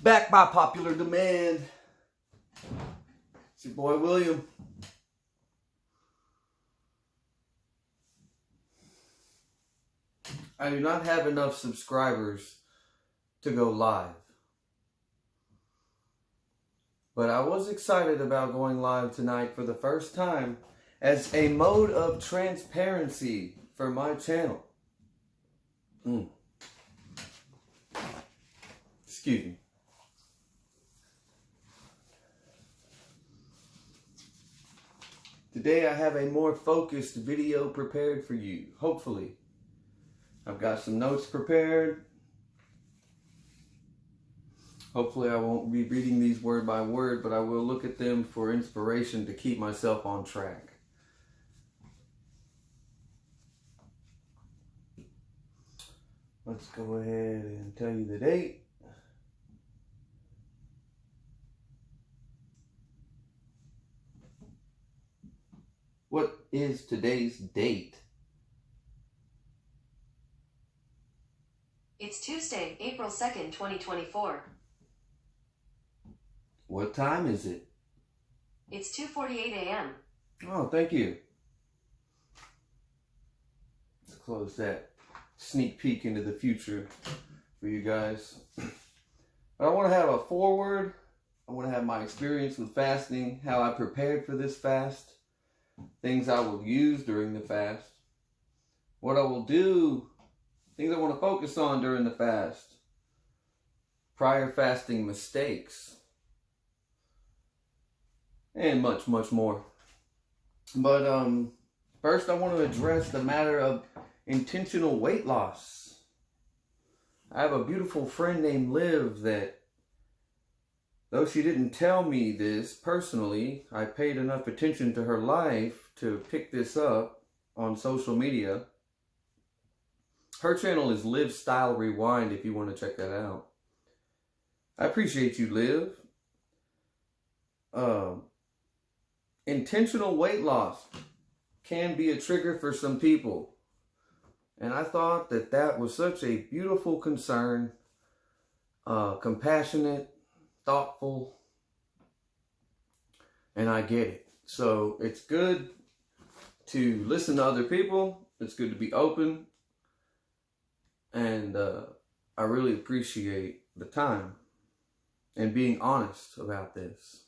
Back by popular demand. It's your boy William. I do not have enough subscribers to go live. But I was excited about going live tonight for the first time as a mode of transparency for my channel. Excuse me. Today I have a more focused video prepared for you, hopefully. I've got some notes prepared. Hopefully I won't be reading these word by word, but I will look at them for inspiration to keep myself on track. Let's go ahead and tell you the date. What is today's date? It's Tuesday, April 2nd, 2024. What time is it? It's 2:48 a.m. Oh, thank you. Let's close that sneak peek into the future for you guys. But I want to have a forward. I want to have my experience with fasting, how I prepared for this fast, things I will use during the fast, what I will do, things I want to focus on during the fast, prior fasting mistakes, and much, much more. But first I want to address the matter of intentional weight loss. I have a beautiful friend named Liv that, though she didn't tell me this personally, I paid enough attention to her life to pick this up on social media. Her channel is Liv Style Rewind if you want to check that out. I appreciate you, Liv. Intentional weight loss can be a trigger for some people. And I thought that that was such a beautiful concern, compassionate, thoughtful, and I get it. So it's good to listen to other people. It's good to be open. And I really appreciate the time and being honest about this.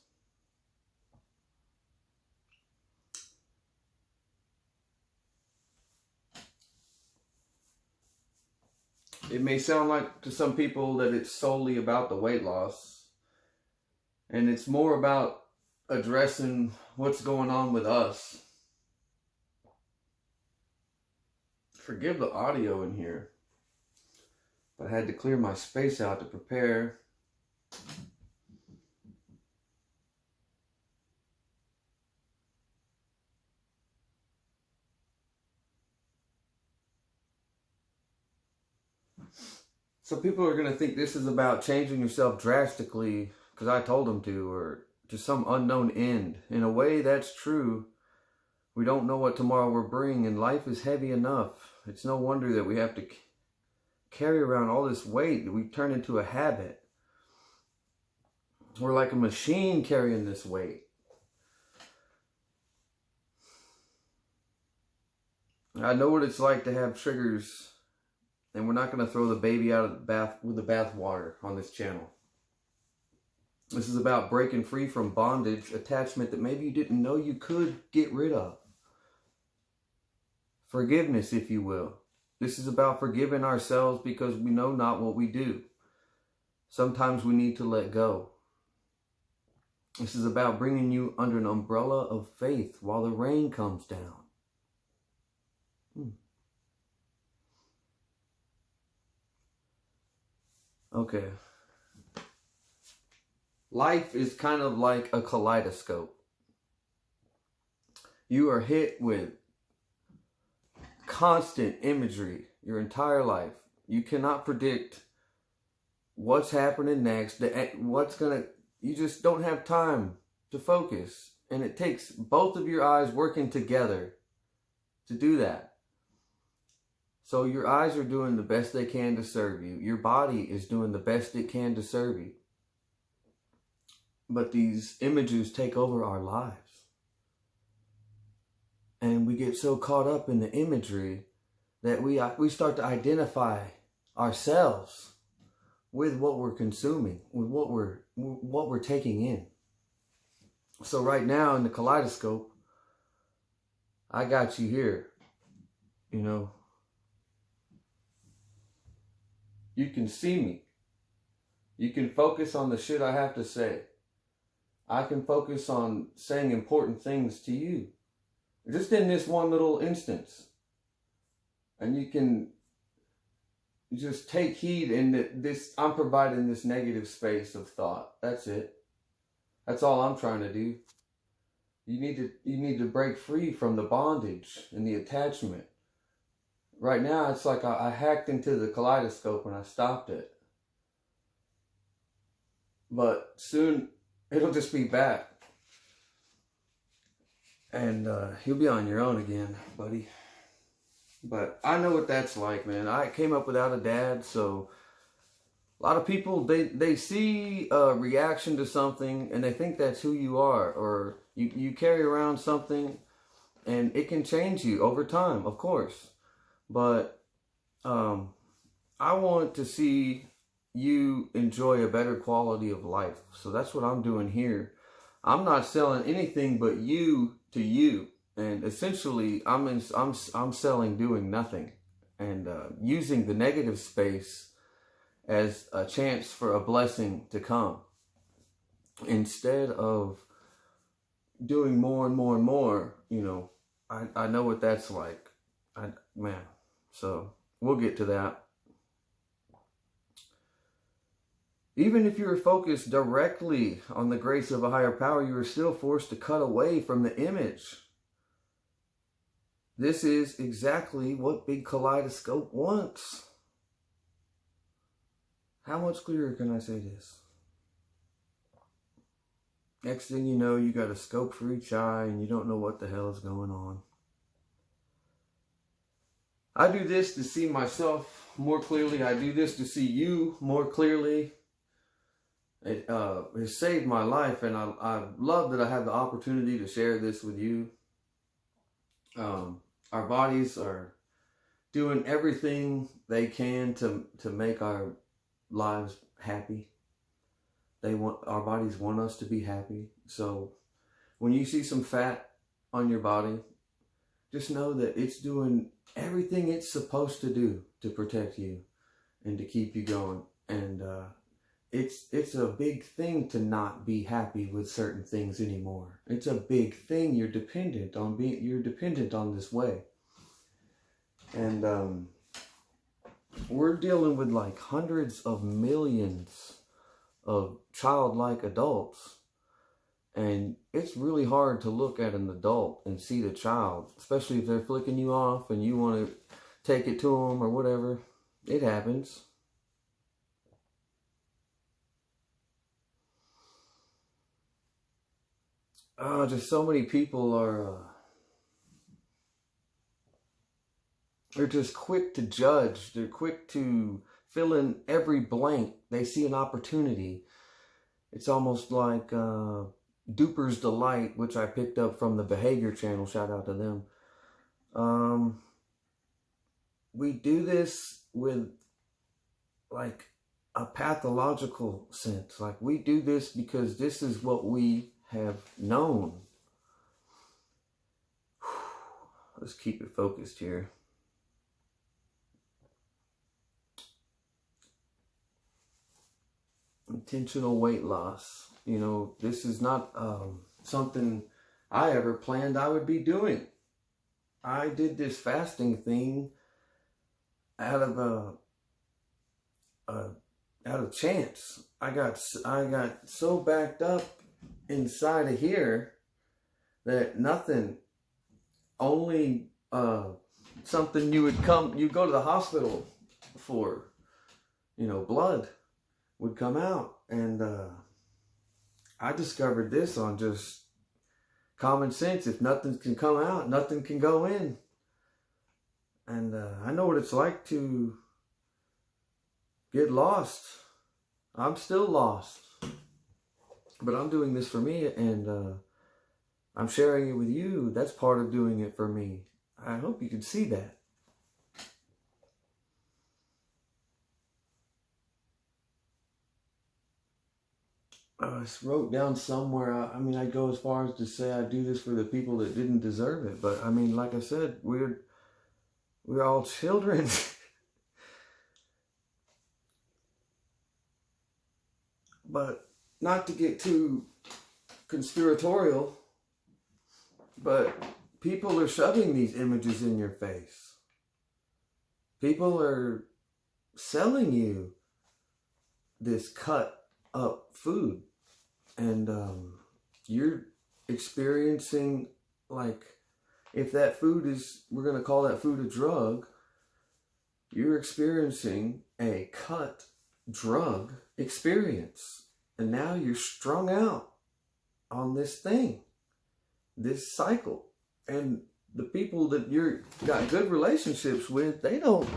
It may sound like to some people that it's solely about the weight loss, and it's more about addressing what's going on with us. Forgive the audio in here, but I had to clear my space out to prepare. So people are going to think this is about changing yourself drastically because I told them to, or to some unknown end. In a way, that's true. We don't know what tomorrow will bring, and life is heavy enough. It's no wonder that we have to carry around all this weight that we turn into a habit. We're like a machine carrying this weight. I know what it's like to have triggers. And we're not going to throw the baby out of the bath with the bathwater on this channel. This is about breaking free from bondage, attachment that maybe you didn't know you could get rid of. Forgiveness, if you will. This is about forgiving ourselves because we know not what we do. Sometimes we need to let go. This is about bringing you under an umbrella of faith while the rain comes down. Okay. Life is kind of like a kaleidoscope. You are hit with constant imagery your entire life. You cannot predict what's happening next, you just don't have time to focus. And it takes both of your eyes working together to do that. So your eyes are doing the best they can to serve you. Your body is doing the best it can to serve you. But these images take over our lives. And we get so caught up in the imagery that we start to identify ourselves with what we're consuming, with what we're taking in. So right now in the kaleidoscope, I got you here. You know, you can see me. You can focus on the shit I have to say. I can focus on saying important things to you. Just in this one little instance. And you can just take heed in that I'm providing this negative space of thought. That's it. That's all I'm trying to do. You need to break free from the bondage and the attachment. Right now, it's like I hacked into the kaleidoscope and I stopped it. But soon, it'll just be back. And you'll be on your own again, buddy. But I know what that's like, man. I came up without a dad, so a lot of people, they see a reaction to something and they think that's who you are. Or you carry around something and it can change you over time, of course. But I want to see you enjoy a better quality of life. So that's what I'm doing here. I'm not selling anything but you to you. And essentially, I'm selling doing nothing and using the negative space as a chance for a blessing to come. Instead of doing more and more and more, you know, I know what that's like. Man, so we'll get to that. Even if you are focused directly on the grace of a higher power, you are still forced to cut away from the image. This is exactly what Big Kaleidoscope wants. How much clearer can I say this? Next thing you know, you got a scope for each eye and you don't know what the hell is going on. I do this to see myself more clearly. I do this to see you more clearly. It has saved my life, and I love that I have the opportunity to share this with you. Our bodies are doing everything they can to make our lives happy. Our bodies want us to be happy. So when you see some fat on your body, just know that it's doing everything it's supposed to do to protect you and to keep you going. And it's a big thing to not be happy with certain things anymore. It's a big thing. You're dependent on this way. And we're dealing with like hundreds of millions of childlike adults. And it's really hard to look at an adult and see the child, especially if they're flicking you off and you want to take it to them or whatever. It happens. Just so many people they're just quick to judge. They're quick to fill in every blank. They see an opportunity. It's almost like Duper's Delight, which I picked up from the Behavior Channel. Shout out to them. We do this with like a pathological sense. Like we do this because this is what we have known. Let's keep it focused here. Intentional weight loss. You know, this is not something I ever planned I would be doing. I did this fasting thing out of chance. I got so backed up inside of here that nothing, only something you go to the hospital for, you know, blood would come out. And I discovered this on just common sense. If nothing can come out, nothing can go in. And I know what it's like to get lost. I'm still lost. But I'm doing this for me, and I'm sharing it with you. That's part of doing it for me. I hope you can see that. I wrote down somewhere, I mean, I go as far as to say I do this for the people that didn't deserve it. But I mean, like I said, we're all children. But not to get too conspiratorial, but people are shoving these images in your face. People are selling you this cut up food. And you're experiencing, like, if that food is, we're going to call that food a drug, you're experiencing a cut drug experience. And now you're strung out on this thing, this cycle. And the people that you're got good relationships with, they don't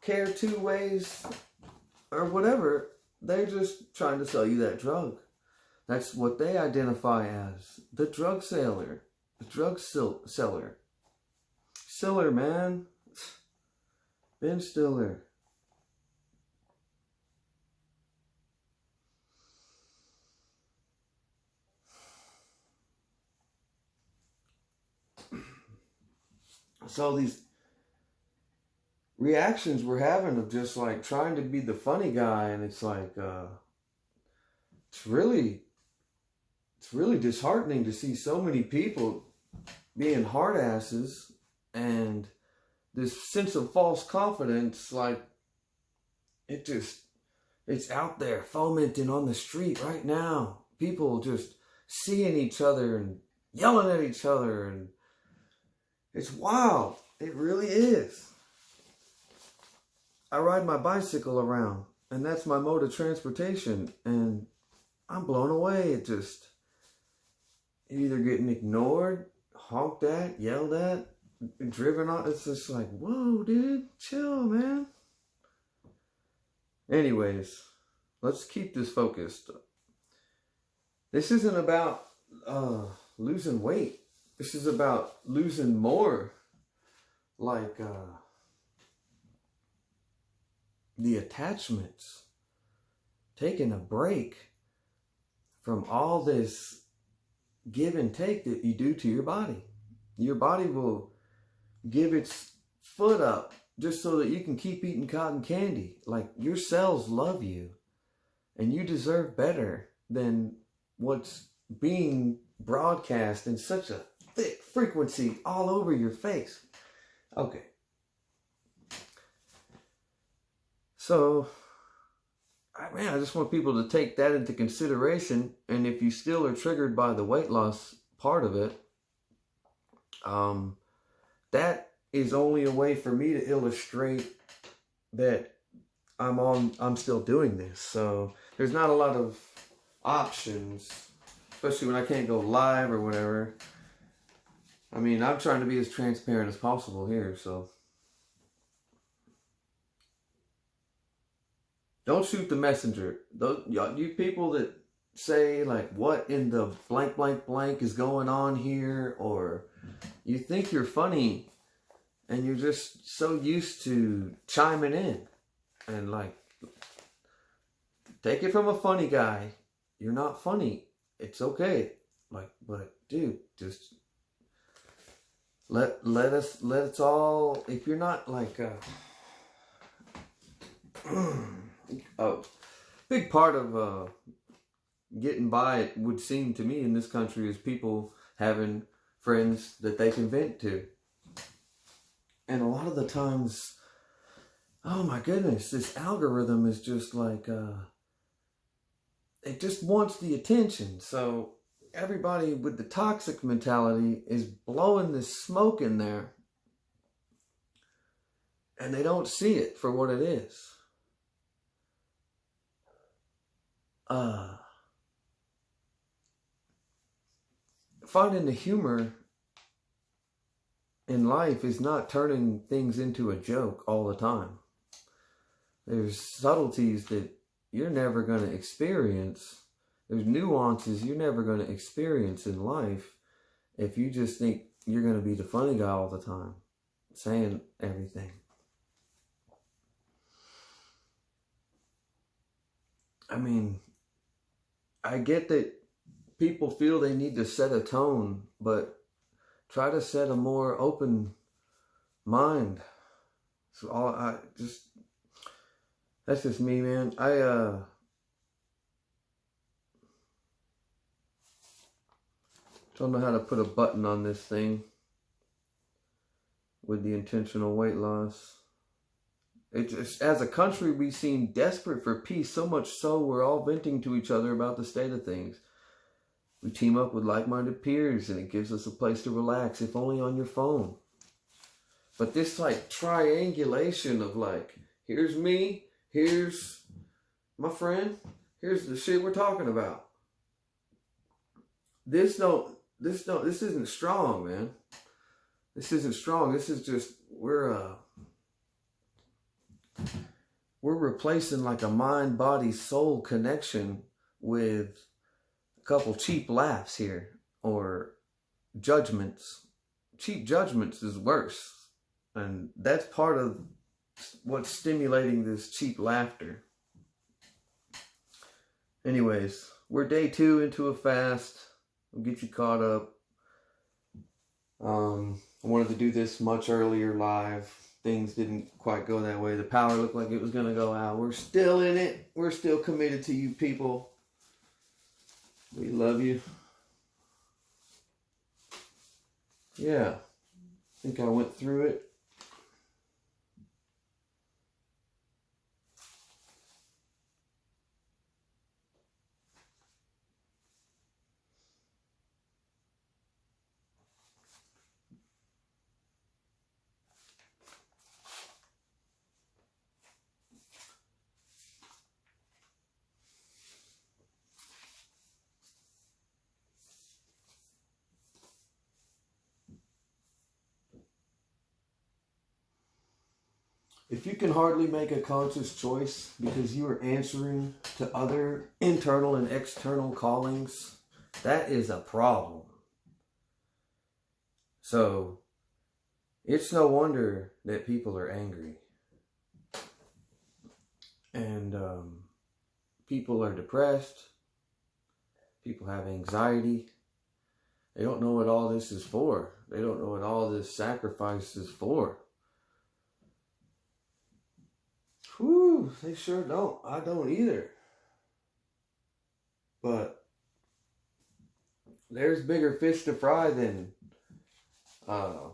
care two ways or whatever. They're just trying to sell you that drug. That's what they identify as the drug seller. The drug seller. Stiller, man. Ben Stiller. So these reactions we're having of just like trying to be the funny guy, and it's like it's really disheartening to see so many people being hard asses, and this sense of false confidence, like it's out there fomenting on the street right now. People just seeing each other and yelling at each other, and it's wild. It really is. I ride my bicycle around, and that's my mode of transportation, and I'm blown away. Either getting ignored, honked at, yelled at, driven on. It's just like, whoa, dude, chill, man. Anyways, let's keep this focused. This isn't about losing weight. This is about losing more, like the attachments. Taking a break from all this give and take that you do to your body. Your body will give its foot up just so that you can keep eating cotton candy. Like, your cells love you, and you deserve better than what's being broadcast in such a thick frequency all over your face. Okay. So, I just want people to take that into consideration. And if you still are triggered by the weight loss part of it, that is only a way for me to illustrate that I'm still doing this. So there's not a lot of options, especially when I can't go live or whatever. I mean, I'm trying to be as transparent as possible here, so. Don't shoot the messenger. You people that say, like, what in the blank, blank, blank is going on here? Or you think you're funny and you're just so used to chiming in. And, like, take it from a funny guy. You're not funny. It's okay. Like, but, dude, just let us all, if you're not, like, a big part of getting by, it would seem to me, in this country, is people having friends that they can vent to. And a lot of the times, oh my goodness, this algorithm is just like, it just wants the attention. So everybody with the toxic mentality is blowing this smoke in there, and they don't see it for what it is. Finding the humor in life is not turning things into a joke all the time. There's subtleties that you're never going to experience There's nuances you're never going to experience in life if you just think you're going to be the funny guy all the time, saying everything. I mean, I get that people feel they need to set a tone, but try to set a more open mind. So that's just me, man. I don't know how to put a button on this thing with the intentional weight loss. It just, as a country, we seem desperate for peace, so much so we're all venting to each other about the state of things. We team up with like-minded peers and it gives us a place to relax, if only on your phone. But this like triangulation of like, here's me, here's my friend, here's the shit we're talking about. This isn't strong, man. This isn't strong. This is just, we're replacing like a mind, body, soul connection with a couple cheap laughs here, or judgments. Cheap judgments is worse. And that's part of what's stimulating this cheap laughter. Anyways, we're day 2 into a fast. I'll get you caught up. I wanted to do this much earlier live. Things didn't quite go that way. The power looked like it was going to go out. We're still in it. We're still committed to you people. We love you. Yeah. I think I went through it. If you can hardly make a conscious choice because you are answering to other internal and external callings, that is a problem. So, it's no wonder that people are angry. And people are depressed. People have anxiety. They don't know what all this is for. They don't know what all this sacrifice is for. Whew, they sure don't. I don't either. But there's bigger fish to fry than the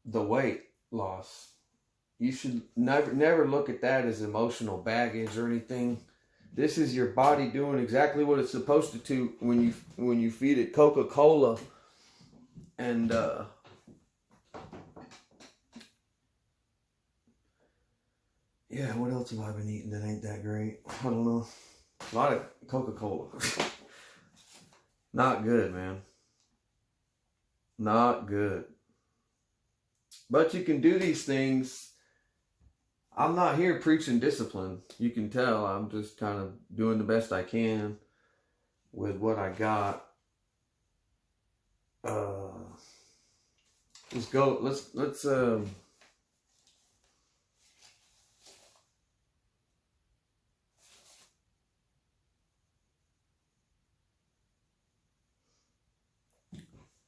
weight loss. You should never look at that as emotional baggage or anything. This is your body doing exactly what it's supposed to do when you feed it Coca-Cola and yeah, what else have I been eating that ain't that great? I don't know. A lot of Coca-Cola. Not good, man. Not good. But you can do these things. I'm not here preaching discipline. You can tell I'm just kind of doing the best I can with what I got. Let's go. Let's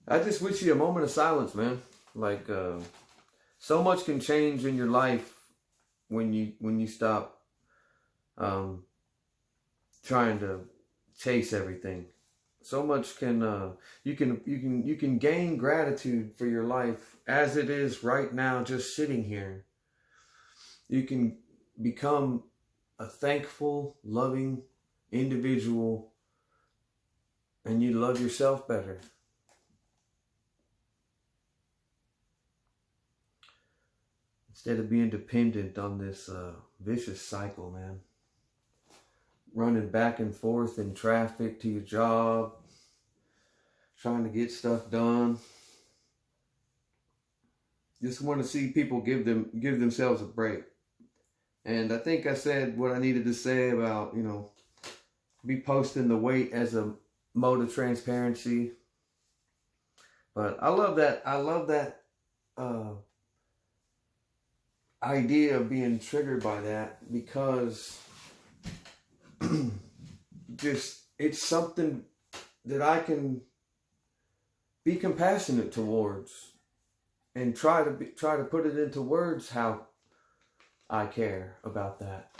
I just wish you a moment of silence, man. Like, so much can change in your life when you stop trying to chase everything. So much can you can gain gratitude for your life as it is right now, just sitting here. You can become a thankful, loving individual, and you love yourself better. Instead of being dependent on this vicious cycle, man. Running back and forth in traffic to your job. Trying to get stuff done. Just want to see people give themselves a break. And I think I said what I needed to say about, be posting the weight as a mode of transparency. But I love that. I love that idea of being triggered by that, because just it's something that I can be compassionate towards and try to put it into words how I care about that.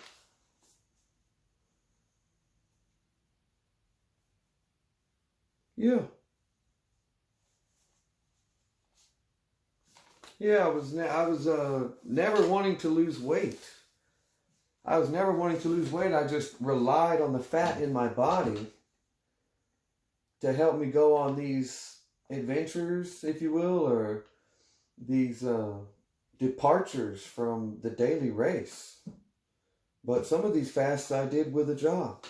Yeah. Yeah, I was never wanting to lose weight. I was never wanting to lose weight. I just relied on the fat in my body to help me go on these adventures, if you will, or these departures from the daily race. But some of these fasts I did with a job.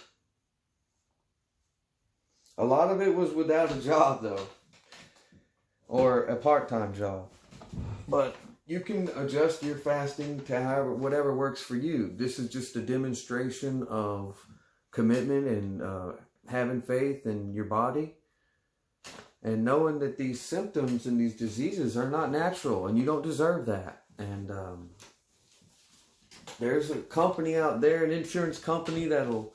A lot of it was without a job, though, or a part-time job. But you can adjust your fasting to whatever works for you. This is just a demonstration of commitment and having faith in your body, and knowing that these symptoms and these diseases are not natural, and you don't deserve that. And there's a company out there, an insurance company, that'll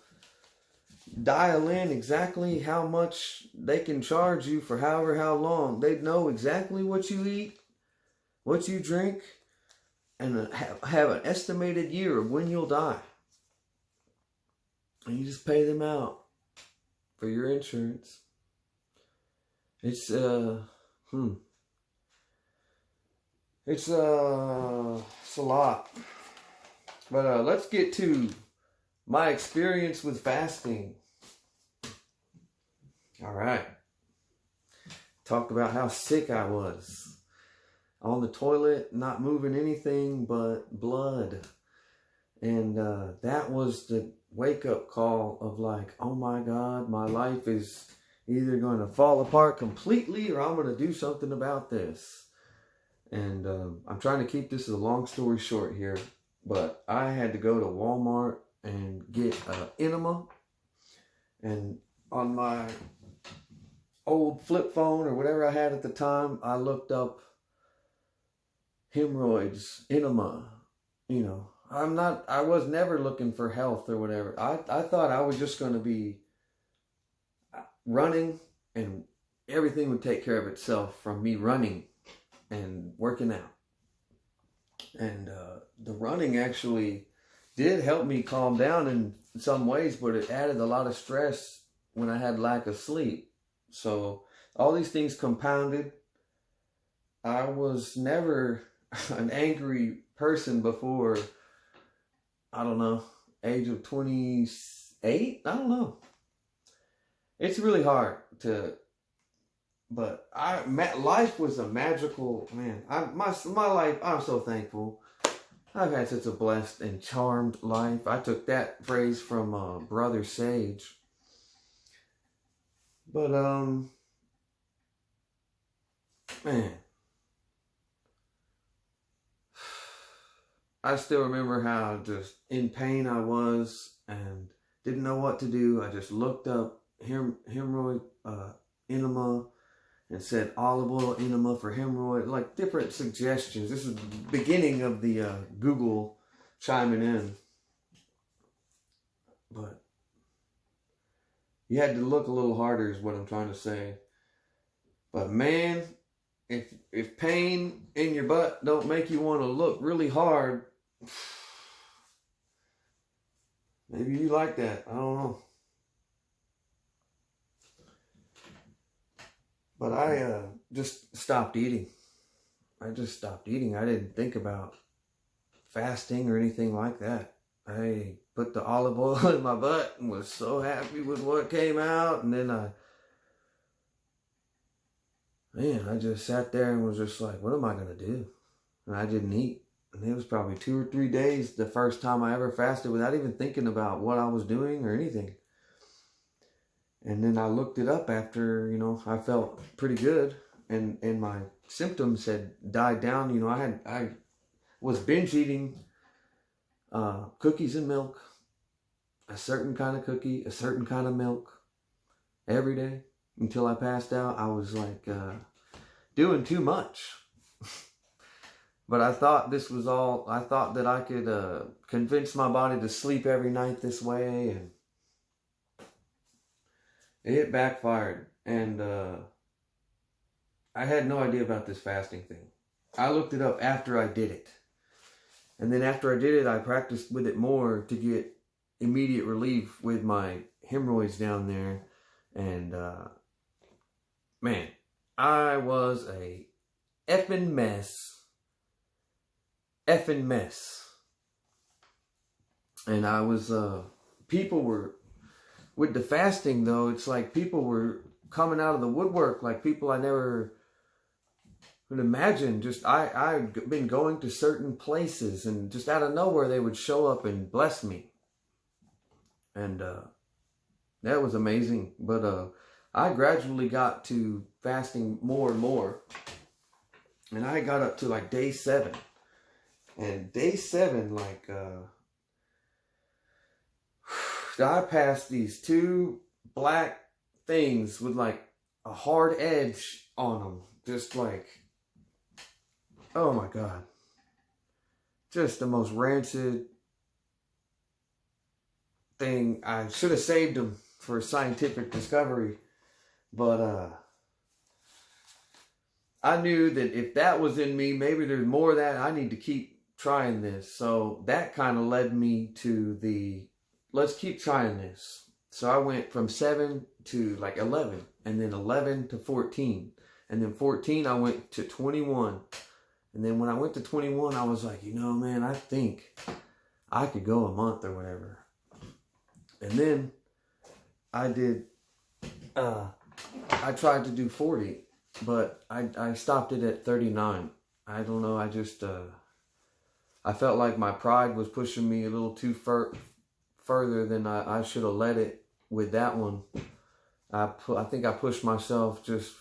dial in exactly how much they can charge you for how long. They know exactly what you eat, what you drink, and have an estimated year of when you'll die. And you just pay them out for your insurance. It's a lot. But let's get to my experience with fasting. All right. Talked about how sick I was. On the toilet, not moving anything but blood. And that was the wake-up call of like, oh my God, my life is either going to fall apart completely or I'm going to do something about this. And I'm trying to keep this as a long story short here, but I had to go to Walmart and get an enema. And on my old flip phone or whatever I had at the time, I looked up hemorrhoids, enema. You know, I was never looking for health or whatever. I thought I was just going to be running and everything would take care of itself from me running and working out. And the running actually did help me calm down in some ways, but it added a lot of stress when I had lack of sleep. So all these things compounded. I was never an angry person before, I don't know, age of 28? I don't know. It's really hard to, but life was a magical, man. My life, I'm so thankful. I've had such a blessed and charmed life. I took that phrase from Brother Sage. But, man, I still remember how just in pain I was and didn't know what to do. I just looked up hemorrhoid enema and said olive oil enema for hemorrhoid, like different suggestions. This is the beginning of the Google chiming in. But you had to look a little harder is what I'm trying to say. But man, if pain in your butt don't make you want to look really hard, maybe you like that. I don't know. But I just stopped eating. I just stopped eating. I didn't think about fasting or anything like that. I put the olive oil in my butt and was so happy with what came out. And then I just sat there and was just like, what am I going to do? And I didn't eat. And it was probably 2 or 3 days the first time I ever fasted without even thinking about what I was doing or anything. And then I looked it up after, I felt pretty good. And my symptoms had died down. I was binge eating cookies and milk. a certain kind of cookie, a certain kind of milk every day until I passed out. I was like doing too much. But I thought this was all, I thought that I could convince my body to sleep every night this way, and it backfired. And I had no idea about this fasting thing. I looked it up after I did it. And then after I did it, I practiced with it more to get immediate relief with my hemorrhoids down there. And man, I was a effing mess. Effing mess. And I was, people were, with the fasting though, it's like people were coming out of the woodwork, like people I never could imagine. Just, I've been going to certain places and just out of nowhere they would show up and bless me. And that was amazing. But I gradually got to fasting more and more. And I got up to like day 7. And day 7, like, I passed these 2 black things with like a hard edge on them. Just like, oh my God. Just the most rancid thing. I should have saved them for scientific discovery. But, I knew that if that was in me, maybe there's more of that. I need to keep trying this. So that kind of led me to the, let's keep trying this. So I went from 7 to like 11, and then 11 to 14. And then 14, I went to 21. And then when I went to 21, I was like, you know, man, I think I could go a month or whatever. And then I did, I tried to do 40, but I stopped it at 39. I don't know, I just, I felt like my pride was pushing me a little too further than I should have let it with that one. I think I pushed myself just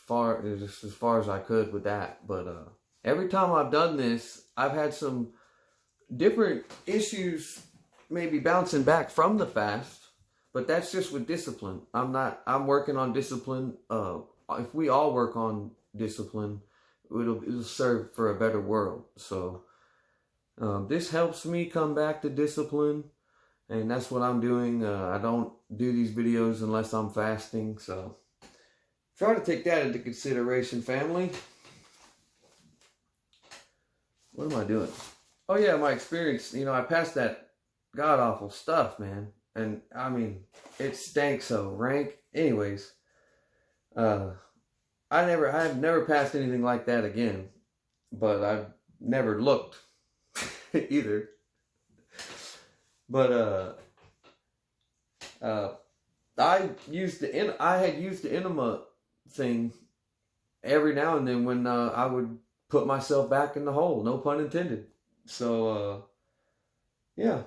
as far as I could with that. But every time I've done this, I've had some different issues maybe bouncing back from the fast. But that's just with discipline. I'm working on discipline. If we all work on discipline, it'll serve for a better world. So this helps me come back to discipline, and that's what I'm doing. I don't do these videos unless I'm fasting, so try to take that into consideration, family. What am I doing? Oh yeah, my experience. You know, I passed that god-awful stuff, man. And I mean, it stank so rank. Anyways, I've never passed anything like that again, but I've never looked either. But I had used the enema thing every now and then when I would put myself back in the hole, no pun intended. So yeah.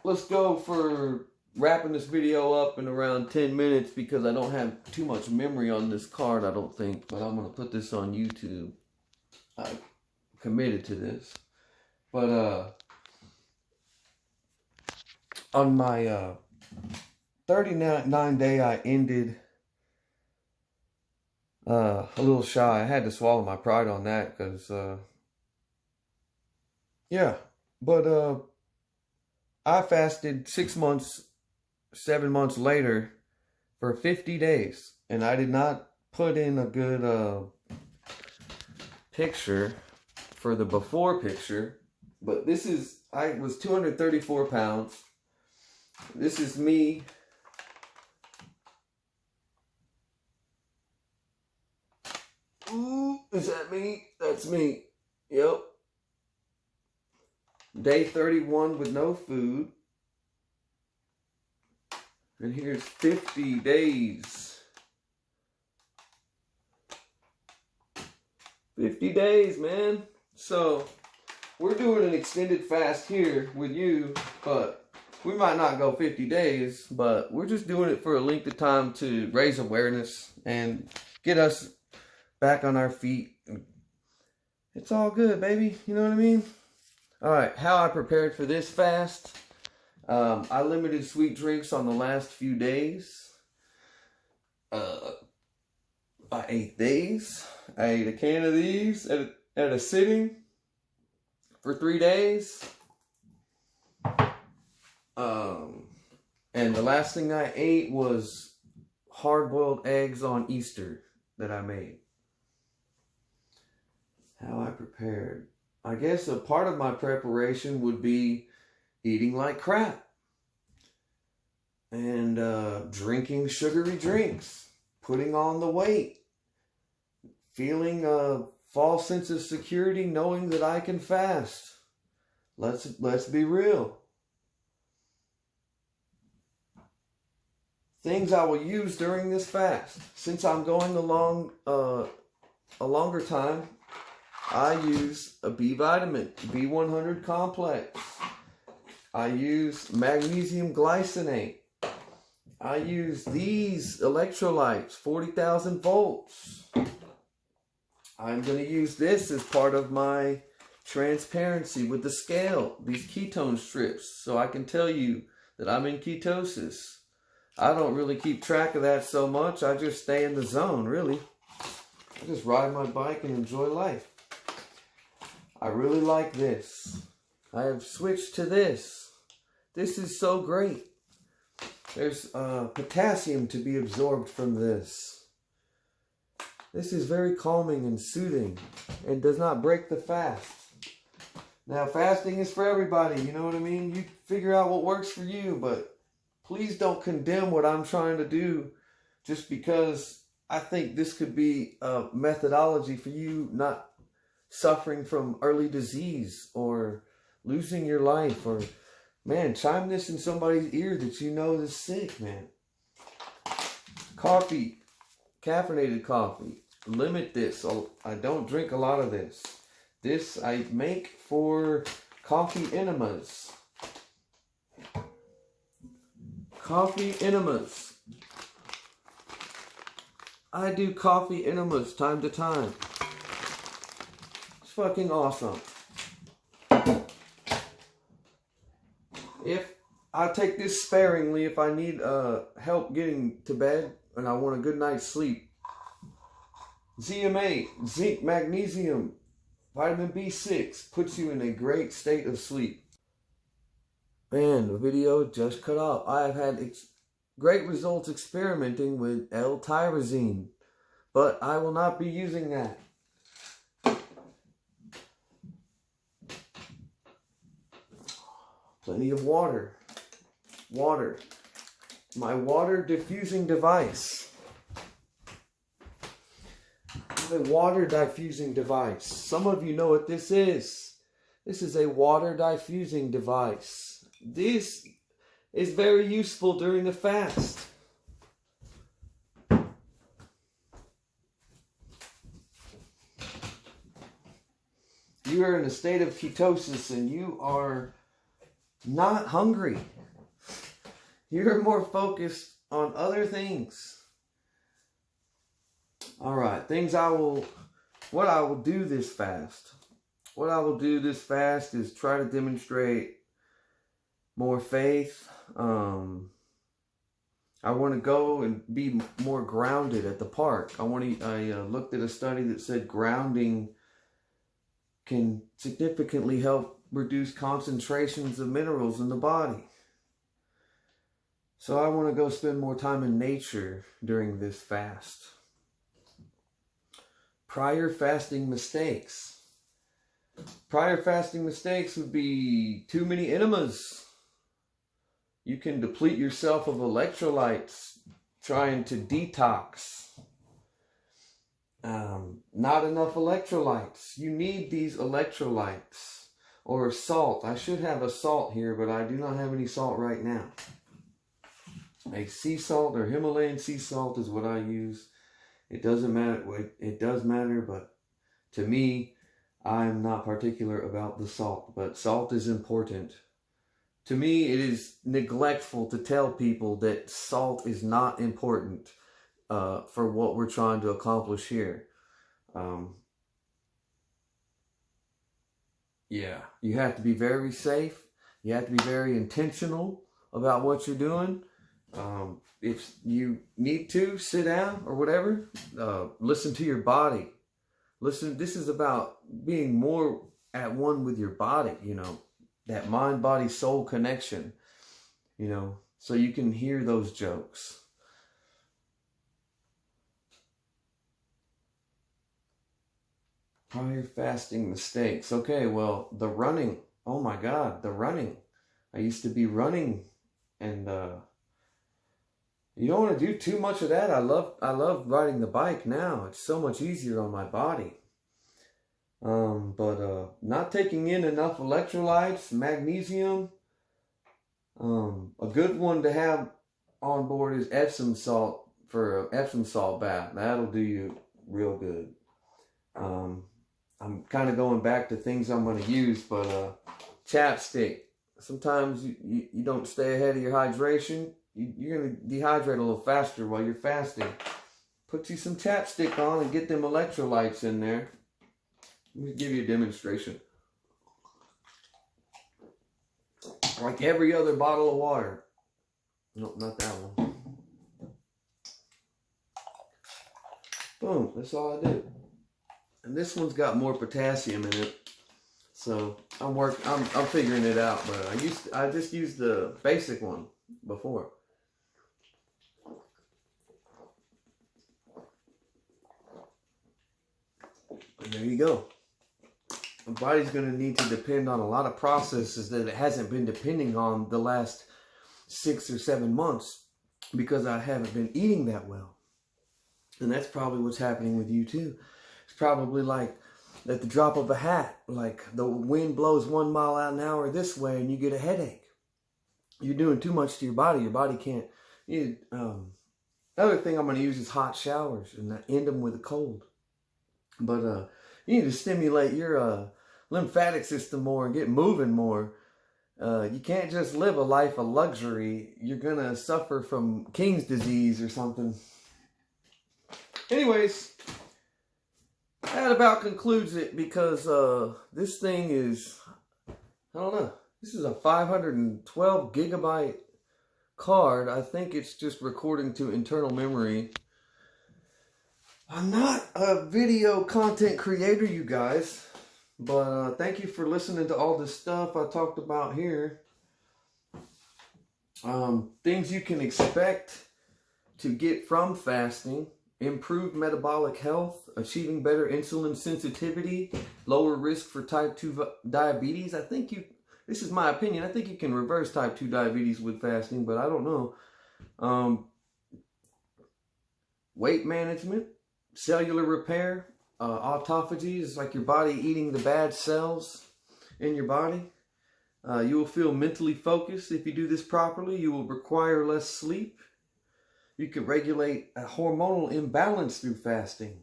Let's go for wrapping this video up in around 10 minutes because I don't have too much memory on this card, I don't think. But I'm going to put this on YouTube. I'm committed to this. But on my 39 day, I ended a little shy. I had to swallow my pride on that because, yeah. But I fasted 6 months, 7 months later for 50 days. And I did not put in a good picture for the before picture. But this is, I was 234 pounds. This is me. Ooh, is that me? That's me. Yep. Day 31 with no food. And here's 50 days. 50 days, man. So, we're doing an extended fast here with you, but we might not go 50 days, but we're just doing it for a length of time to raise awareness and get us back on our feet. It's all good, baby. You know what I mean? Alright, how I prepared for this fast. I limited sweet drinks on the last few days. I ate these. I ate a can of these at a sitting for 3 days. And the last thing I ate was hard-boiled eggs on Easter that I made. How I prepared. I guess a part of my preparation would be eating like crap. And drinking sugary drinks. Putting on the weight. Feeling a false sense of security knowing that I can fast. Let's be real. Things I will use during this fast. Since I'm going along a longer time, I use a B vitamin, B100 complex. I use magnesium glycinate. I use these electrolytes, 40,000 volts. I'm going to use this as part of my transparency with the scale, these ketone strips, so I can tell you that I'm in ketosis. I don't really keep track of that so much. I just stay in the zone, really. I just ride my bike and enjoy life. I really like this. I have switched to this. This is so great. There's potassium to be absorbed from this. This is very calming and soothing and does not break the fast. Now, fasting is for everybody, you know what I mean? You figure out what works for you, but please don't condemn what I'm trying to do just because I think this could be a methodology for you not suffering from early disease or losing your life, or, man, chime this in somebody's ear that you know is sick, man. Coffee, caffeinated coffee. Limit this. I don't drink a lot of this. This I make for coffee enemas. Coffee enemas. I do coffee enemas time to time. It's fucking awesome. If I take this sparingly, if I need help getting to bed and I want a good night's sleep. ZMA, zinc, magnesium, vitamin B6 puts you in a great state of sleep. Man, the video just cut off. I have had great results experimenting with L-tyrosine, but I will not be using that. Plenty of water. Water. My water diffusing device. A water diffusing device. Some of you know what this is. This is a water diffusing device. This is very useful during a fast. You are in a state of ketosis and you are not hungry. You're more focused on other things. Alright, what I will do this fast. What I will do this fast is try to demonstrate more faith. I want to go and be more grounded at the park. I looked at a study that said grounding can significantly help reduce concentrations of minerals in the body. So I want to go spend more time in nature during this fast. Prior fasting mistakes. Prior fasting mistakes would be too many enemas. You can deplete yourself of electrolytes trying to detox. Not enough electrolytes. You need these electrolytes. Or salt. I should have a salt here, but I do not have any salt right now. A sea salt or Himalayan sea salt is what I use. It doesn't matter. It does matter, but to me, I'm not particular about the salt. But salt is important. To me, it is neglectful to tell people that salt is not important for what we're trying to accomplish here. Yeah, you have to be very safe. You have to be very intentional about what you're doing. If you need to sit down or whatever, listen to your body. Listen, this is about being more at one with your body, you know, that mind, body, soul connection, you know, so you can hear those jokes. Prior fasting mistakes. Okay, well, the running. Oh my God, the running. I used to be running, and you don't want to do too much of that. I love riding the bike now. It's so much easier on my body. But not taking in enough electrolytes, magnesium. A good one to have on board is Epsom salt for an Epsom salt bath. That'll do you real good. I'm kind of going back to things I'm going to use, but chapstick. Sometimes you don't stay ahead of your hydration. You're going to dehydrate a little faster while you're fasting. Put you some chapstick on and get them electrolytes in there. Let me give you a demonstration. Like every other bottle of water. Nope, not that one. Boom, that's all I do. And this one's got more potassium in it. So I'm figuring it out, but I just used the basic one before. And there you go. The body's going to need to depend on a lot of processes that it hasn't been depending on the last 6 or 7 months because I haven't been eating that well. And that's probably what's happening with you too. It's probably like at the drop of a hat, like the wind blows 1 mile an hour this way and you get a headache. You're doing too much to your body. Your body can't. Other thing I'm going to use is hot showers and end them with a cold. But you need to stimulate your lymphatic system more and get moving more. You can't just live a life of luxury. You're going to suffer from King's disease or something. Anyways, that about concludes it because this thing is, I don't know, this is a 512 gigabyte card. I think it's just recording to internal memory. I'm not a video content creator, you guys, but thank you for listening to all this stuff I talked about here. Things you can expect to get from fasting: improved metabolic health, achieving better insulin sensitivity, lower risk for type 2 diabetes. This is my opinion, I think you can reverse type 2 diabetes with fasting, but I don't know. Weight management, cellular repair, autophagy is like your body eating the bad cells in your body. You will feel mentally focused if you do this properly. You will require less sleep. You can regulate a hormonal imbalance through fasting.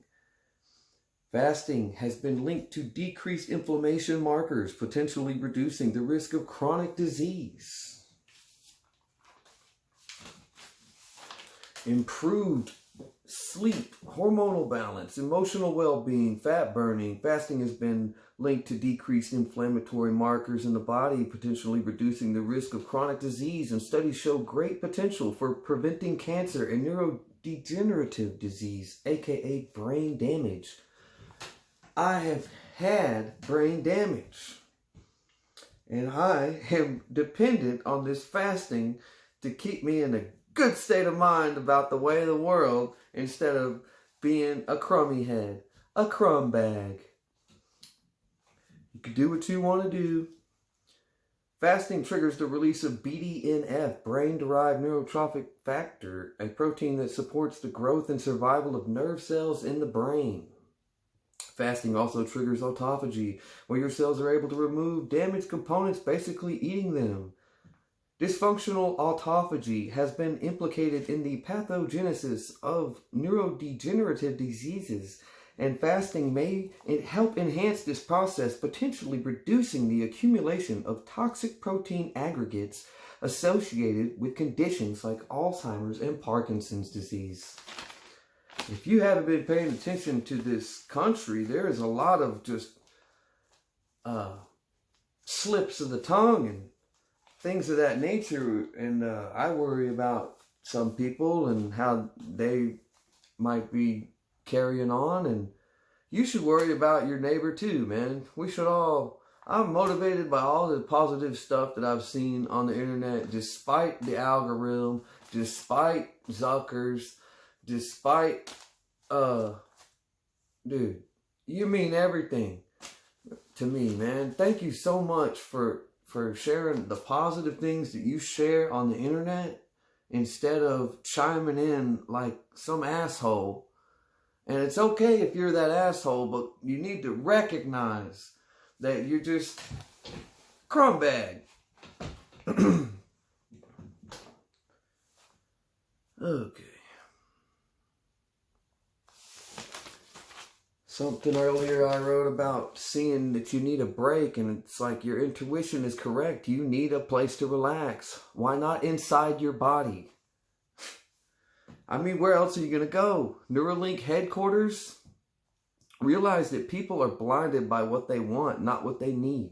Fasting has been linked to decreased inflammation markers, potentially reducing the risk of chronic disease. Improved sleep, hormonal balance, emotional well-being, fat burning. Fasting has been linked to decreased inflammatory markers in the body, potentially reducing the risk of chronic disease, and studies show great potential for preventing cancer and neurodegenerative disease, aka brain damage. I have had brain damage, and I am dependent on this fasting to keep me in a good state of mind about the way of the world instead of being a crummy head, a crumb bag. You can do what you want to do. Fasting triggers the release of BDNF, brain-derived neurotrophic factor, a protein that supports the growth and survival of nerve cells in the brain. Fasting also triggers autophagy, where your cells are able to remove damaged components, basically eating them. Dysfunctional autophagy has been implicated in the pathogenesis of neurodegenerative diseases, and fasting may help enhance this process, potentially reducing the accumulation of toxic protein aggregates associated with conditions like Alzheimer's and Parkinson's disease. If you haven't been paying attention to this country, there is a lot of just slips of the tongue and things of that nature. And I worry about some people and how they might be carrying on. And you should worry about your neighbor too, man. We should all. I'm motivated by all the positive stuff that I've seen on the internet, despite the algorithm, despite Zuckers, despite, dude, you mean everything to me, man. Thank you so much for sharing the positive things that you share on the internet instead of chiming in like some asshole. And it's okay if you're that asshole, but you need to recognize that you're just crumb bag. Okay. Something earlier I wrote about seeing that you need a break, and it's like your intuition is correct. You need a place to relax. Why not inside your body? I mean, where else are you going to go? Neuralink headquarters? Realize that people are blinded by what they want, not what they need.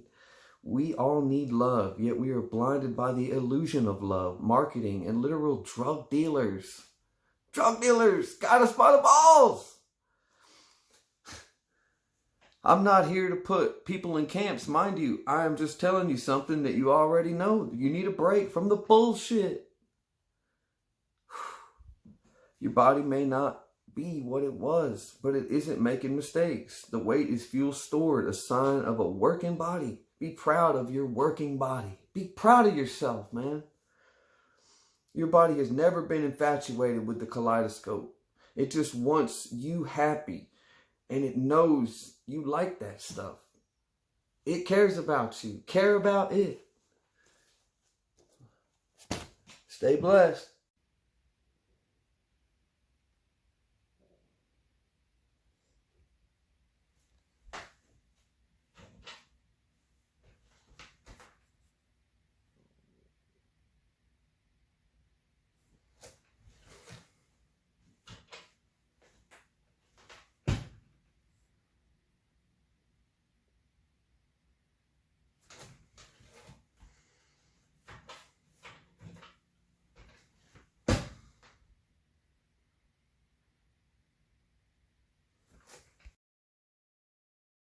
We all need love, yet we are blinded by the illusion of love, marketing, and literal drug dealers. Drug dealers got us by the balls. I'm not here to put people in camps, mind you. I am just telling you something that you already know. You need a break from the bullshit. Your body may not be what it was, but it isn't making mistakes. The weight is fuel stored, a sign of a working body. Be proud of your working body. Be proud of yourself, man. Your body has never been infatuated with the kaleidoscope. It just wants you happy, and it knows you like that stuff. It cares about you. Care about it. Stay blessed.